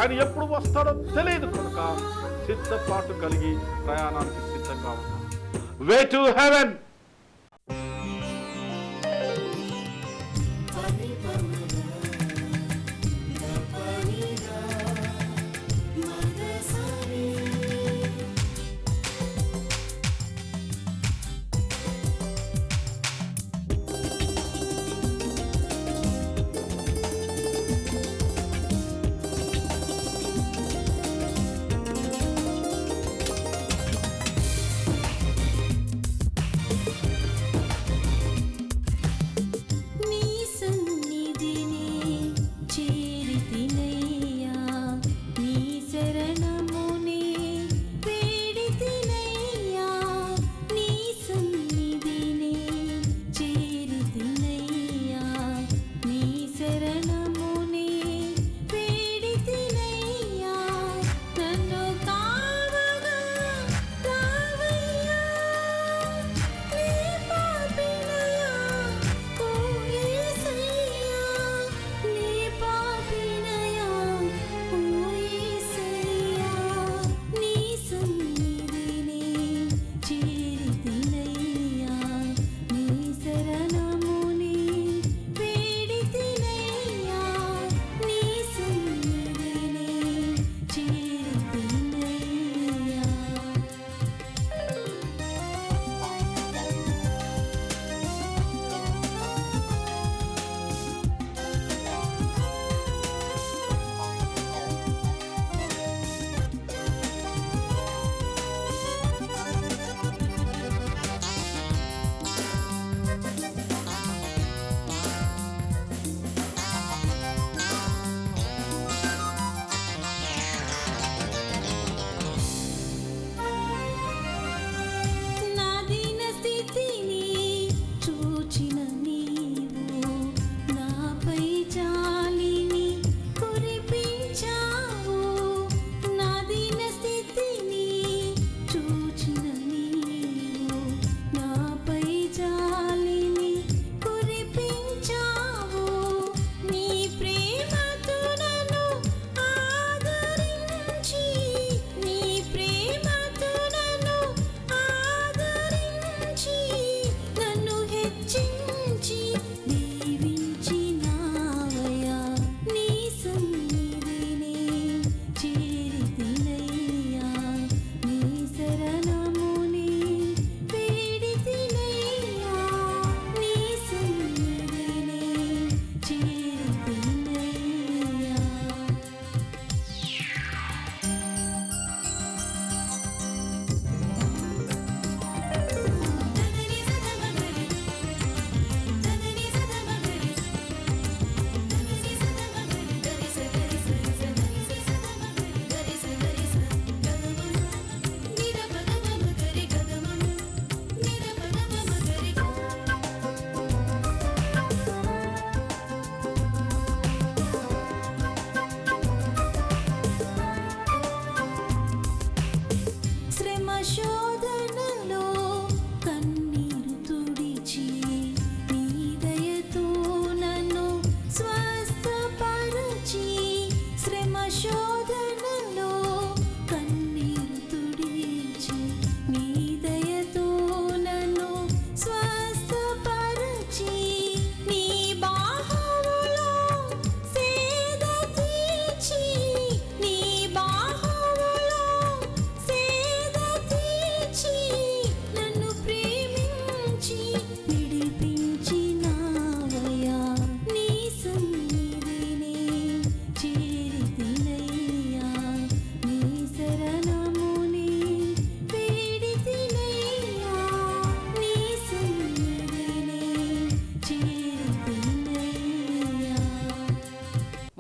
ఆయన ఎప్పుడు వస్తాడో తెలియదు కనుక సిద్ధపాటు కలిగి ప్రయాణానికి సిద్ధంగా ఉన్నాం. Way to heaven.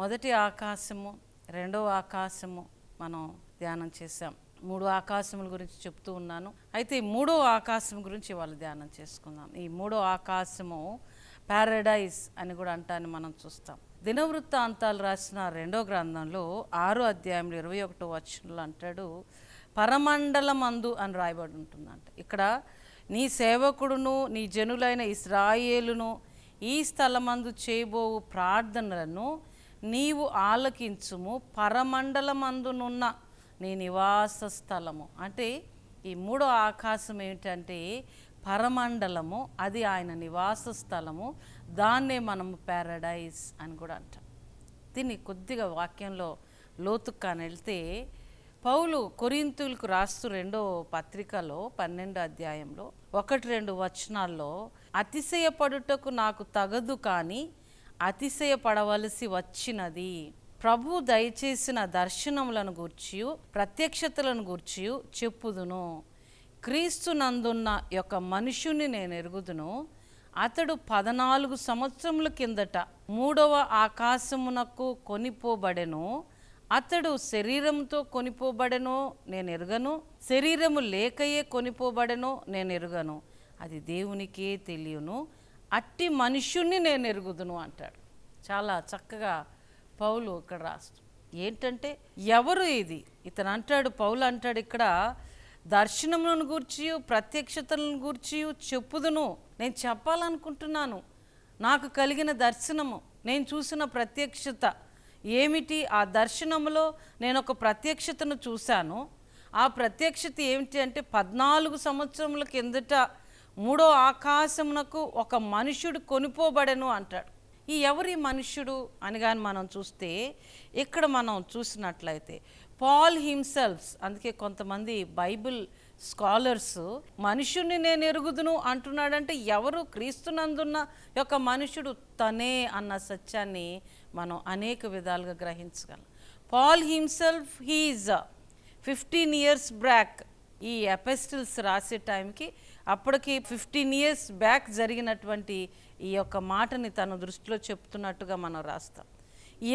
మొదటి ఆకాశము, రెండవ ఆకాశము మనం ధ్యానం చేసాం. 3 ఆకాశముల గురించి చెప్తూ ఉన్నాను. అయితే ఈ 3వ ఆకాశం గురించి వాళ్ళు ధ్యానం చేసుకుందాం. ఈ 3వ ఆకాశము పారడైజ్ అని కూడా అంటాన్ని మనం చూస్తాం. దినవృత్తాంతాలు రాసిన 2వ గ్రంథంలో 6వ అధ్యాయంలో 21వ వచనంలో అంటాడు, పరమండలమందు అని రాయబడి ఉంటుందంట. ఇక్కడ నీ సేవకుడును నీ జనులైన ఇశ్రాయేలును ఈ స్థలమందు చేయబోవు ప్రార్థనలను నీవు ఆలకించుము పరమండలమందునున్న నీ నివాస స్థలము. అంటే ఈ మూడో ఆకాశం ఏమిటంటే పరమండలము, అది ఆయన నివాస స్థలము. దాన్నే మనము ప్యారడైజ్ అని కూడా అంటాం. దీన్ని కొద్దిగా వాక్యంలో లోతుగా వెళ్తే పౌలు కొరింథీయులకు రాస్తూ 2వ పత్రికలో 12వ అధ్యాయంలో 1-2 వచనాల్లో అతిశయపడుటకు నాకు తగదు, కానీ అతిశయపడవలసి వచ్చినది. ప్రభు దయచేసిన దర్శనములను గూర్చియు ప్రత్యక్షతలను గూర్చియు చెప్పుదును. క్రీస్తు నందున్న యొక్క మనుషుని నేను ఎరుగుదును. అతడు 14 సంవత్సరముల కిందట 3వ ఆకాశమునకు కొనిపోబడెను. అతడు శరీరంతో కొనిపోబడెను, నేను ఎరుగను. శరీరము లేకయే కొనిపోబడెను, నేను ఎరుగను. అది దేవునికే తెలియను. అట్టి మనుష్యుణ్ణి నేను ఎరుగుదును అంటాడు. చాలా చక్కగా పౌలు ఇక్కడ రాస్తూ ఏంటంటే ఎవరు ఇది? ఇతను అంటాడు, పౌలు అంటాడు ఇక్కడ, దర్శనములను గూర్చి ప్రత్యక్షతలను గూర్చి చెప్పుదును. నేను చెప్పాలనుకుంటున్నాను. నాకు కలిగిన దర్శనము, నేను చూసిన ప్రత్యక్షత ఏమిటి? ఆ దర్శనములో నేను ఒక ప్రత్యక్షతను చూశాను. ఆ ప్రత్యక్షత ఏమిటి అంటే 14 సంవత్సరముల కిందట 3వ ఆకాశమునకు ఒక మనుష్యుడు కొనిపోబడెను అంటాడు. ఈ ఎవరి మనుష్యుడు అని కానీ మనం చూస్తే ఇక్కడ మనం చూసినట్లయితే పాల్ హిమ్సెల్ఫ్, అందుకే కొంతమంది బైబిల్ స్కాలర్స్ మనుషుణ్ణి నేను ఎరుగుదును అంటున్నాడంటే ఎవరు? క్రీస్తునందున్న యొక్క మనుషుడు తనే అన్న సత్యాన్ని మనం అనేక విధాలుగా గ్రహించగలం. Paul himself he is 15 years back ఈ ఎపిస్టిల్స్ రాసే టైంకి అప్పటికి 15 years బ్యాక్ జరిగినటువంటి ఈ యొక్క మాటని తన దృష్టిలో చెప్తున్నట్టుగా మనం రాస్తాం.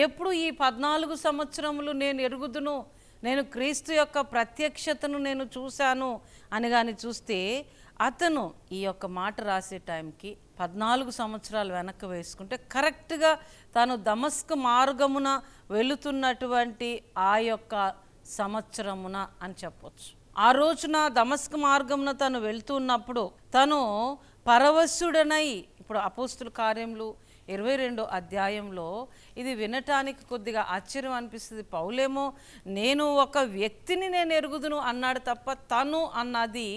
ఎప్పుడు ఈ 14 సంవత్సరములు నేను ఎరుగుదును, నేను క్రీస్తు యొక్క ప్రత్యక్షతను నేను చూశాను అని కానీ చూస్తే అతను ఈ యొక్క మాట రాసే టైంకి 14 సంవత్సరాలు వెనక్కి వేసుకుంటే కరెక్ట్గా తాను దమస్కు మార్గమున వెళుతున్నటువంటి ఆ యొక్క సంవత్సరమున అని చెప్పొచ్చు. ఆ రోజున దమస్కు మార్గమున తను వెళ్తున్నప్పుడు తను పరవశుడనై, ఇప్పుడు అపోస్తుల కార్యములు 22వ అధ్యాయంలో ఇది వినటానికి కొద్దిగా ఆశ్చర్యం అనిపిస్తుంది. పౌలేమో నేను ఒక వ్యక్తిని నేను ఎరుగుదును అన్నాడు తప్ప తను అన్నది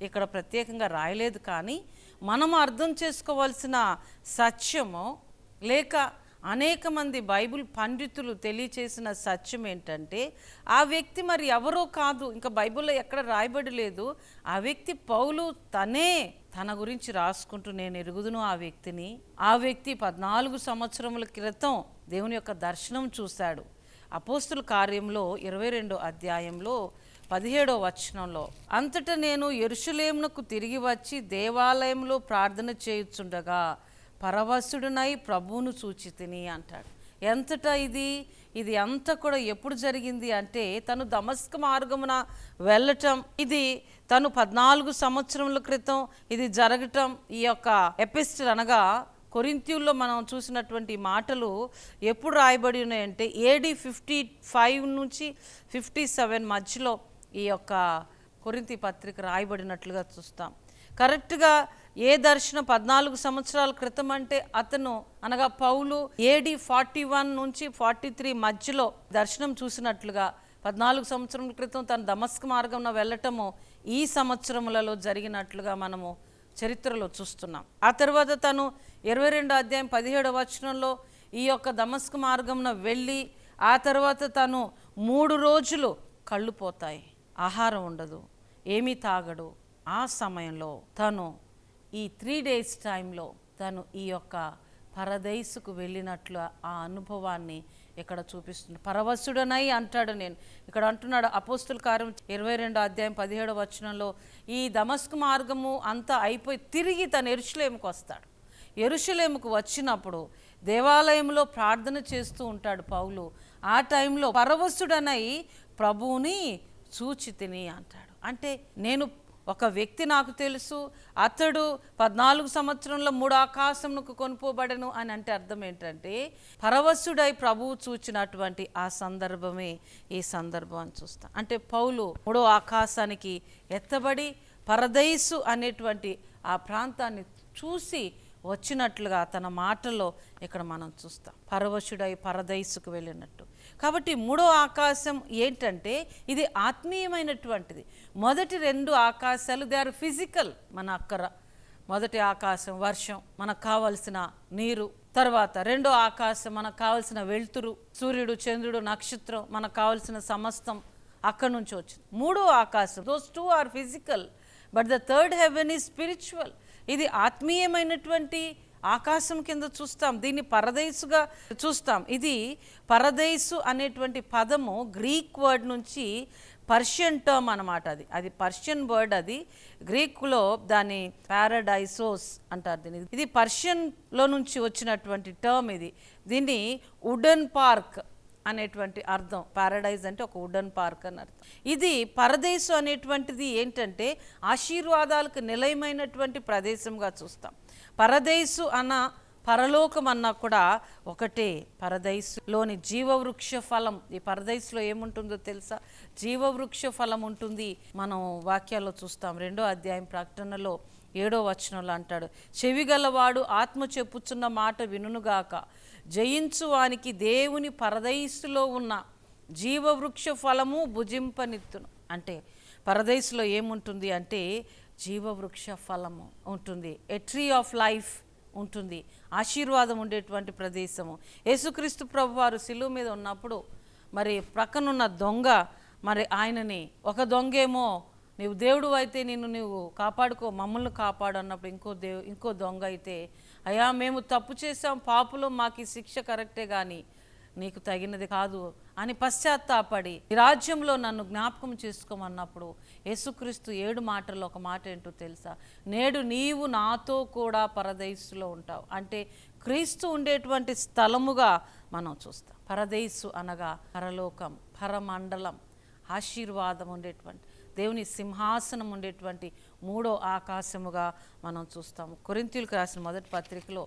ఇక్కడ ప్రత్యేకంగా రాయలేదు. కానీ మనము అర్థం చేసుకోవాల్సిన సత్యము, లేక అనేక మంది బైబిల్ పండితులు తెలియచేసిన సత్యం ఏంటంటే ఆ వ్యక్తి మరి ఎవరో కాదు, ఇంకా బైబిల్లో ఎక్కడ రాయబడి లేదు. ఆ వ్యక్తి పౌలు తనే తన గురించి రాసుకుంటూ నేను ఎరుగుదును ఆ వ్యక్తిని. ఆ వ్యక్తి 14 సంవత్సరముల క్రితం దేవుని యొక్క దర్శనం చూశాడు. అపోస్తుల కార్యంలో 22వ అధ్యాయంలో 17వ వచనంలో అంతటా నేను యెరూషలేమునకు తిరిగి వచ్చి దేవాలయంలో ప్రార్థన చేయుచుండగా పరవశుడునై ప్రభువును చూచితిని అంటాడు. ఎంతటా ఇది అంతా కూడా ఎప్పుడు జరిగింది అంటే తను దమస్కు మార్గమున వెళ్ళటం, ఇది తను 14 సంవత్సరముల క్రితం ఇది జరగటం. ఈ యొక్క ఎపిస్టిల్ అనగా కొరింథీయుల్లో మనం చూసినటువంటి మాటలు ఎప్పుడు రాయబడి ఉన్నాయంటే AD 55 నుంచి 57 మధ్యలో ఈ యొక్క కొరింథీ పత్రిక రాయబడినట్లుగా చూస్తాం. కరెక్ట్గా ఏ దర్శనం 14 సంవత్సరాల క్రితం అంటే అతను అనగా పౌలు AD 41 నుంచి 43 మధ్యలో దర్శనం చూసినట్లుగా 14 సంవత్సరాల క్రితం తను దమస్కు మార్గంలో వెళ్ళటము ఈ సంవత్సరములలో జరిగినట్లుగా మనము చరిత్రలో చూస్తున్నాం. ఆ తర్వాత తను 22వ అధ్యాయం 17వ వచనంలో ఈ యొక్క దమస్కు మార్గంలో వెళ్ళి ఆ తర్వాత తను 3 రోజులు కళ్ళు పోతాయి, ఆహారం ఉండదు, ఏమీ తాగడు. ఆ సమయంలో తను ఈ 3 days టైంలో తను ఈ యొక్క పరదైసుకు వెళ్ళినట్లు ఆ అనుభవాన్ని ఇక్కడ చూపిస్తుంది. పరవశుడనై అంటాడు. నేను ఇక్కడ అంటున్నాడు అపోస్తుల కార్యం 22వ అధ్యాయం 17వ వచనంలో ఈ దమస్కు మార్గము అంతా అయిపోయి తిరిగి తను యెరూషలేముకు వస్తాడు. యెరూషలేముకు వచ్చినప్పుడు దేవాలయంలో ప్రార్థన చేస్తూ ఉంటాడు పౌలు. ఆ టైంలో పరవశుడనై ప్రభువుని చూచితిని అంటాడు. అంటే నేను ఒక వ్యక్తి నాకు తెలుసు, అతడు 14 సంవత్సరంలో 3 ఆకాశమునకు కొనుపోబడను అని అంటే అర్థం ఏంటంటే పరవశుడై ప్రభువు చూచినటువంటి ఆ సందర్భమే ఈ సందర్భం అని చూస్తాం. అంటే పౌలు 3వ ఆకాశానికి ఎత్తబడి పరదైసు అనేటువంటి ఆ ప్రాంతాన్ని చూసి వచ్చినట్లుగా తన మాటల్లో ఇక్కడ మనం చూస్తాం. పరవశుడై పరదైసుకు వెళ్ళినట్టు. కాబట్టి మూడో ఆకాశం ఏంటంటే ఇది ఆత్మీయమైనటువంటిది. మొదటి 2 ఆకాశాలు దే ఆర్ ఫిజికల్. మన అక్కర మొదటి ఆకాశం వర్షం, మనకు కావలసిన నీరు. తర్వాత రెండో ఆకాశం మనకు కావలసిన వెలుతురు, సూర్యుడు, చంద్రుడు, నక్షత్రం, మనకు కావలసిన సమస్తం అక్కడి నుంచి వచ్చింది. మూడో ఆకాశం, those 2 are physical, but the third heaven is spiritual. ఇది ఆత్మీయమైనటువంటి ఆకాశం కింద చూస్తాం. దీన్ని పరదైసుగా చూస్తాం. ఇది పరదైసు అనేటువంటి పదము గ్రీక్ వర్డ్ నుంచి పర్షియన్ టర్మ్ అనమాట. అది పర్షియన్ వర్డ్. అది గ్రీకులో దాన్ని పారడైసోస్ అంటారు దీన్ని. ఇది పర్షియన్లో నుంచి వచ్చినటువంటి టర్మ్. దీన్ని వుడెన్ పార్క్ అనేటువంటి అర్థం. పారడైజ్ అంటే ఒక వుడెన్ పార్క్ అని అర్థం. ఇది పరదేశు అనేటువంటిది ఏంటంటే ఆశీర్వాదాలకు నిలయమైనటువంటి ప్రదేశంగా చూస్తాం. పరదేశు అన్న పరలోకం అన్నా కూడా ఒకటే. పరదైసులోని జీవవృక్ష ఫలం, ఈ పరదైసులో ఏముంటుందో తెలుసా? జీవవృక్ష ఫలం ఉంటుంది. మనం వాక్యాల్లో చూస్తాం. 2వ అధ్యాయం ప్రకటనలో 7వ వచనంలో అంటాడు, చెవిగలవాడు ఆత్మ చెప్పుచున్న మాట వినుగాక, జయించు వానికి దేవుని పరదైసులో ఉన్న జీవవృక్ష ఫలము భుజింపనిత్తును. అంటే పరదైసులో ఏముంటుంది అంటే జీవవృక్ష ఫలము ఉంటుంది. ఎ ట్రీ ఆఫ్ లైఫ్ ఉంటుంది. ఆశీర్వాదం ఉండేటువంటి ప్రదేశము. యేసుక్రీస్తు ప్రభువారు శిలువ మీద ఉన్నప్పుడు మరి ప్రక్కనున్న దొంగ మరి ఆయనని, ఒక దొంగేమో నీవు దేవుడు అయితే నీవు కాపాడుకో, మమ్మల్ని కాపాడు అన్నప్పుడు ఇంకో దొంగ అయితే, అయ్యా మేము తప్పు చేసాం, పాపులో మాకు ఈ శిక్ష కరెక్టే కానీ నీకు తగినది కాదు అని పశ్చాత్తాపడి ఈ రాజ్యంలో నన్ను జ్ఞాపకం చేసుకోమన్నప్పుడు యేసుక్రీస్తు 7 మాటల్లో ఒక మాట ఏంటో తెలుసా? నేడు నీవు నాతో కూడా పరదైసులో ఉంటావు. అంటే క్రీస్తు ఉండేటువంటి స్థలముగా మనం చూస్తాం. పరదైసు అనగా పరలోకం, పరమండలం, ఆశీర్వాదం ఉండేటువంటి దేవుని సింహాసనం ఉండేటువంటి 3వ ఆకాశముగా మనం చూస్తాము. కొరింథీయులకు రాసిన మొదటి పత్రికలో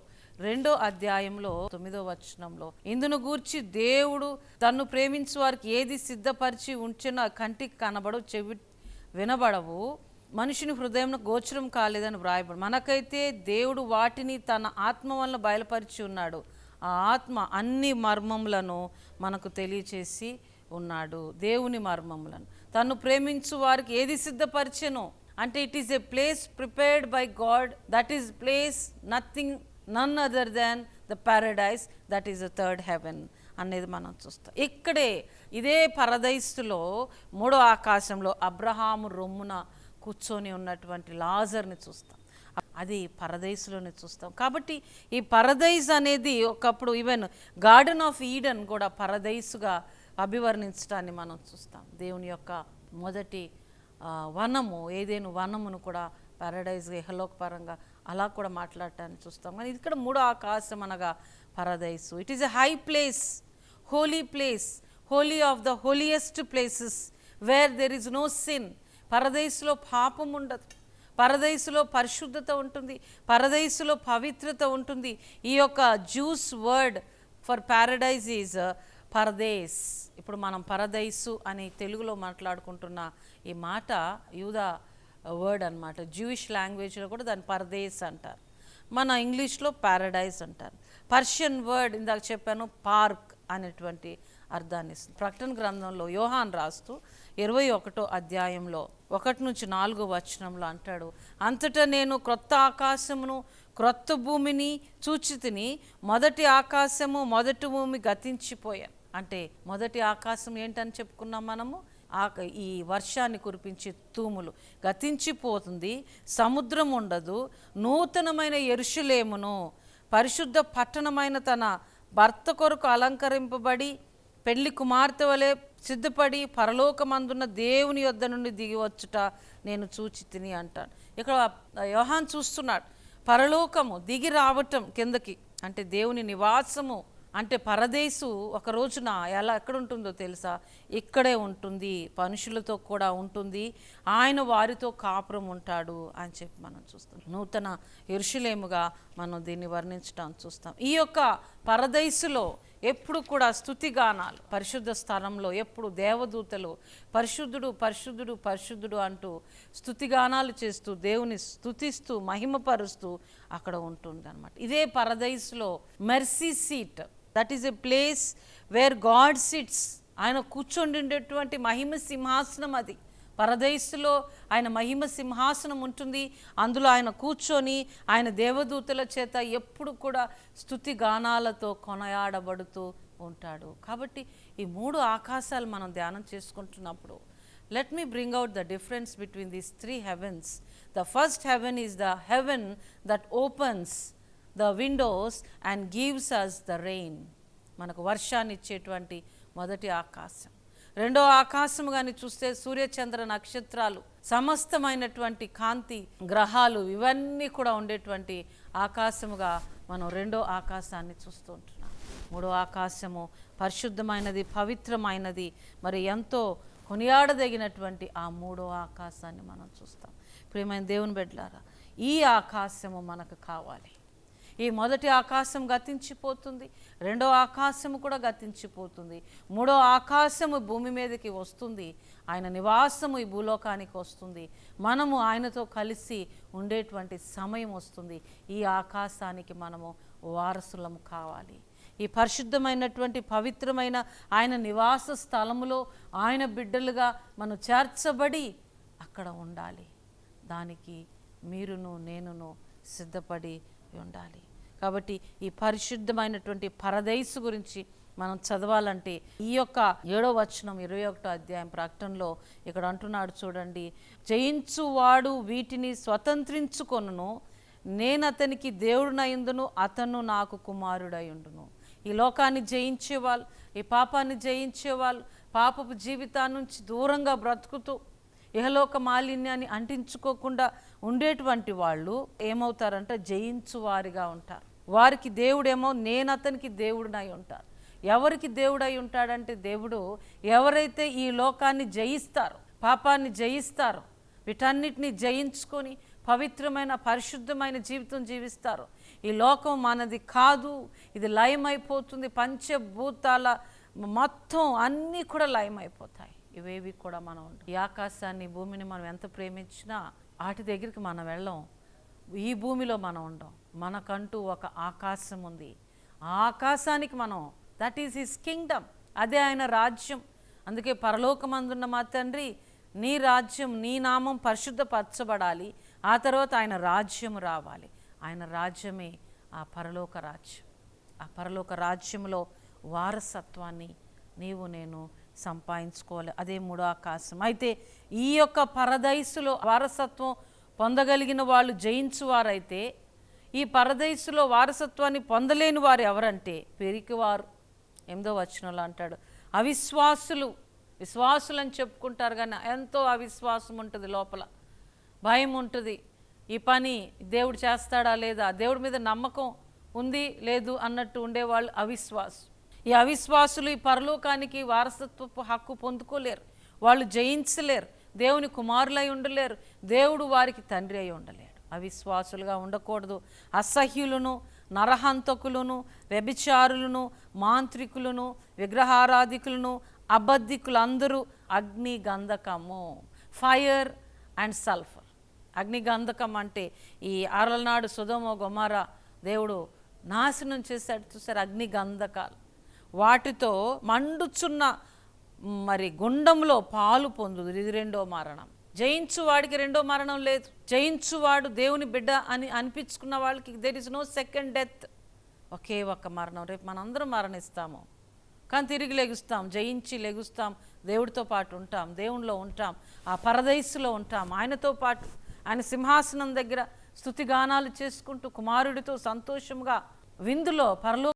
2వ అధ్యాయంలో 9వ వచనంలో, ఇందును గూర్చి దేవుడు తన్ను ప్రేమించు వారికి ఏది సిద్ధపరిచి ఉంచినా కంటికి కనబడవు, చెవి వినబడవు, మనుషుని హృదయం గోచరం కాలేదని వ్రాయబడు. మనకైతే దేవుడు వాటిని తన ఆత్మ వల్ల బయలుపరిచి ఉన్నాడు. ఆ ఆత్మ అన్ని మర్మములను మనకు తెలియచేసి ఉన్నాడు. దేవుని మర్మములను తను ప్రేమించు వారికి ఏది సిద్ధపరిచెను అంటే it is a place prepared by God. That is place none other than the paradise, that is the third heaven అనేది మనం చూస్తాం. ఇక్కడే ఇదే పరదైసులో 3వ ఆకాశంలో అబ్రహాము రొమ్మున కూర్చొని ఉన్నటువంటి లాజర్ని చూస్తాం. అది పరదైసులోనే చూస్తాం. కాబట్టి ఈ పరదైస్ అనేది ఒకప్పుడు ఈవెన్ గార్డెన్ ఆఫ్ ఈడెన్ కూడా పరదైసుగా అభివర్ణించడాన్ని మనం చూస్తాం. దేవుని యొక్క మొదటి వనము, ఏదేను వనమును కూడా పారడైజ్గా ఇహలోకపరంగా అలా కూడా మాట్లాడటాన్ని చూస్తాం. కానీ ఇక్కడ 3వ ఆకాశం అనగా పరదైసు. It is a high place, holy place, holy of the holiest places where there is no sin. పరదైసులో పాపం ఉండదు, పరదైసులో పరిశుద్ధత ఉంటుంది, పరదైసులో పవిత్రత ఉంటుంది. ఈ యొక్క juice word for paradise is Pardes. ఇప్పుడు మనం పరదైసు అని తెలుగులో మాట్లాడుకుంటున్న ఈ మాట యూదా వర్డ్ అనమాట. జూయిష్ లాంగ్వేజ్లో కూడా దాన్ని పరదేశ్ అంటారు. మన ఇంగ్లీష్లో పారడైజ్ అంటారు. పర్షియన్ వర్డ్ ఇందాక చెప్పాను పార్క్ అనేటువంటి అర్థాన్ని ఇస్తుంది. ప్రకటన గ్రంథంలో యోహాన్ రాస్తూ 21వ అధ్యాయంలో 1-4 వచనంలో అంటాడు, అంతటా నేను క్రొత్త ఆకాశమును క్రొత్త భూమిని చూచితిని, మొదటి ఆకాశము మొదటి భూమి గతించిపోయాను. అంటే మొదటి ఆకాశం ఏంటని చెప్పుకున్నాం మనము, ఈ వర్షాన్ని కురిపించే తూములు గతించిపోతుంది, సముద్రం ఉండదు, నూతనమైన యెరూషలేమును పరిశుద్ధ పట్టణమైన తన భర్త కొరకు అలంకరింపబడి పెళ్లి కుమార్తె వలె సిద్ధపడి పరలోకమందున్న దేవుని యొద్ద నుండి దిగి వచ్చుట నేను చూచితిని అంటాను. ఇక్కడ యోహాన్ చూస్తున్నాడు పరలోకము దిగి రావటం కిందకి, అంటే దేవుని నివాసము. అంటే పరదేశు ఒక రోజున ఎక్కడ ఉంటుందో తెలుసా? ఇక్కడే ఉంటుంది, మనుషులతో కూడా ఉంటుంది, ఆయన వారితో కాపురం ఉంటాడు అని చెప్పి మనం చూస్తాం. నూతన యెరూషలేముగా మనం దీన్ని వర్ణించడం చూస్తాం. ఈ యొక్క పరదైసులో ఎప్పుడు కూడా స్తుతిగానాలు, పరిశుద్ధ స్థలంలో ఎప్పుడు దేవదూతలు పరిశుద్ధుడు పరిశుద్ధుడు పరిశుద్ధుడు అంటూ స్తుతిగానాలు చేస్తూ దేవుని స్తుతిస్తూ మహిమపరుస్తూ అక్కడ ఉంటుంది అనమాట. ఇదే పరదైసులో mercy seat, that is a place where God sits. ఆయన కూర్చొని ఉండేటువంటి మహిమ సింహాసనం అది. పరదైసులో ఆయన మహిమ సింహాసనం ఉంటుంది. అందులో ఆయన కూర్చొని ఆయన దేవదూతల చేత ఎప్పుడు కూడా స్తుతి గానాలతో కొనయాడబడుతూ ఉంటాడు. కాబట్టి ఈ 3 ఆకాశాలు మనం ధ్యానం చేసుకుంటున్నప్పుడు let me bring out the difference between these 3 heavens. The first heaven is the heaven that opens the windows and gives us the rain. మనకు వర్షాన్ని ఇచ్చేటువంటి మొదటి ఆకాశం. రెండో ఆకాశం కానీ చూస్తే సూర్యచంద్ర నక్షత్రాలు, సమస్తమైనటువంటి కాంతి, గ్రహాలు ఇవన్నీ కూడా ఉండేటువంటి ఆకాశముగా మనం రెండో ఆకాశాన్ని చూస్తూ ఉంటున్నాం. మూడో ఆకాశము పరిశుద్ధమైనది, పవిత్రమైనది, మరి ఎంతో కొనియాడదగినటువంటి ఆ మూడో ఆకాశాన్ని మనం చూస్తాం. ప్రియమైన దేవుని బిడ్డలారా, ఈ ఆకాశము మనకు కావాలి. ఈ మొదటి ఆకాశం గతించిపోతుంది, రెండో ఆకాశము కూడా గతించిపోతుంది, మూడో ఆకాశము భూమి మీదకి వస్తుంది, ఆయన నివాసము ఈ భూలోకానికి వస్తుంది, మనము ఆయనతో కలిసి ఉండేటువంటి సమయం వస్తుంది. ఈ ఆకాశానికి మనము వారసులము కావాలి. ఈ పరిశుద్ధమైనటువంటి పవిత్రమైన ఆయన నివాస స్థలములో ఆయన బిడ్డలుగా మనం చేర్చబడి అక్కడ ఉండాలి. దానికి మీరును నేనును సిద్ధపడి ఉండాలి. కాబట్టి ఈ పరిశుద్ధమైనటువంటి పరదైసు గురించి మనం చదవాలంటే ఈ యొక్క 7వ వచనం 21వ అధ్యాయం ప్రకటనలో ఇక్కడ అంటున్నాడు చూడండి, జయించువాడు వీటిని స్వతంత్రించుకొనును, నేను అతనికి దేవుడినయుందును, అతను నాకు కుమారుడయుండును. ఈ లోకాన్ని జయించేవాళ్ళు, ఈ పాపాన్ని జయించేవాళ్ళు, పాపపు జీవితాన్ని నుంచి దూరంగా బ్రతుకుతూ ఇహలోక మాలిన్యాన్ని అంటించుకోకుండా ఉండేటువంటి వాళ్ళు ఏమవుతారంటే జయించువారిగా ఉంటారు. వారికి దేవుడేమో నేను అతనికి దేవుడినై ఉంటారు. ఎవరికి దేవుడై ఉంటాడంటే దేవుడు ఎవరైతే ఈ లోకాన్ని జయిస్తారో, పాపాన్ని జయిస్తారో, వీటన్నిటిని జయించుకొని పవిత్రమైన పరిశుద్ధమైన జీవితం జీవిస్తారు. ఈ లోకం మనది కాదు, ఇది లయమైపోతుంది, పంచభూతాల మొత్తం అన్నీ కూడా లయమైపోతాయి. ఇవేవి కూడా మనం ఉండం. ఈ ఆకాశాన్ని భూమిని మనం ఎంత ప్రేమించినా వాటి దగ్గరికి మనం వెళ్ళం. ఈ భూమిలో మనం ఉండం. మనకంటూ ఒక ఆకాశం ఉంది. ఆ ఆకాశానికి మనం, దట్ ఈస్ హిస్ కింగ్డమ్, అదే ఆయన రాజ్యం. అందుకే పరలోకమందున్న మా తండ్రి, నీ రాజ్యం, నీ నామం పరిశుద్ధపరచబడాలి, ఆ తర్వాత ఆయన రాజ్యం రావాలి. ఆయన రాజ్యమే ఆ పరలోక రాజ్యం. ఆ పరలోక రాజ్యంలో వారసత్వాన్ని నీవు నేను సంపాదించుకోవాలి. అదే మూడో ఆకాశం. అయితే ఈ యొక్క పరదైసులో వారసత్వం పొందగలిగిన వాళ్ళు జయించువారైతే, ఈ పరదైసులో వారసత్వాన్ని పొందలేని వారు ఎవరంటే పెరికివారు. 8వ వచనంలో అంటాడు, అవిశ్వాసులు. విశ్వాసులు అని చెప్పుకుంటారు కానీ ఎంతో అవిశ్వాసం ఉంటుంది, లోపల భయం ఉంటుంది. ఈ పని దేవుడు చేస్తాడా లేదా, దేవుడి మీద నమ్మకం ఉంది లేదు అన్నట్టు ఉండేవాళ్ళు అవిశ్వాసు. ఈ అవిశ్వాసులు ఈ పరలోకానికి వారసత్వపు హక్కు పొందుకోలేరు, వాళ్ళు జయించలేరు, దేవుని కుమారులై ఉండలేరు, దేవుడు వారికి తండ్రి అయి ఉండలేడు. అవిశ్వాసులుగా ఉండకూడదు. అసహ్యులను, నరహంతకులను, వ్యభిచారులను, మాంత్రికులను, విగ్రహారాధికులను, అబద్ధికులందరూ అగ్ని గంధకము, ఫైర్ అండ్ సల్ఫర్. అగ్ని గంధకం అంటే ఈ ఆరలనాడు సొదొమ గొమొర్రా దేవుడు నాశనం చేశాడు చూసారు, అగ్ని గంధకాలు. వాటితో మండుచున్న మరి గుండంలో పాలు పొందుదు. ఇది రెండో మరణం. జయించువాడికి రెండో మరణం లేదు. జయించువాడు దేవుని బిడ్డ అని అనిపించుకున్న వాళ్ళకి there is no second death. ఒకే ఒక్క మరణం. రేపు మనందరం మరణిస్తాము, కానీ తిరిగి లెగుస్తాం, జయించి లెగుస్తాం, దేవుడితో పాటు ఉంటాం, దేవునిలో ఉంటాం, ఆ పరదైసులో ఉంటాం, ఆయనతో పాటు ఆయన సింహాసనం దగ్గర స్తుతిగానాలు చేసుకుంటూ కుమారుడితో సంతోషంగా విందులో పరలో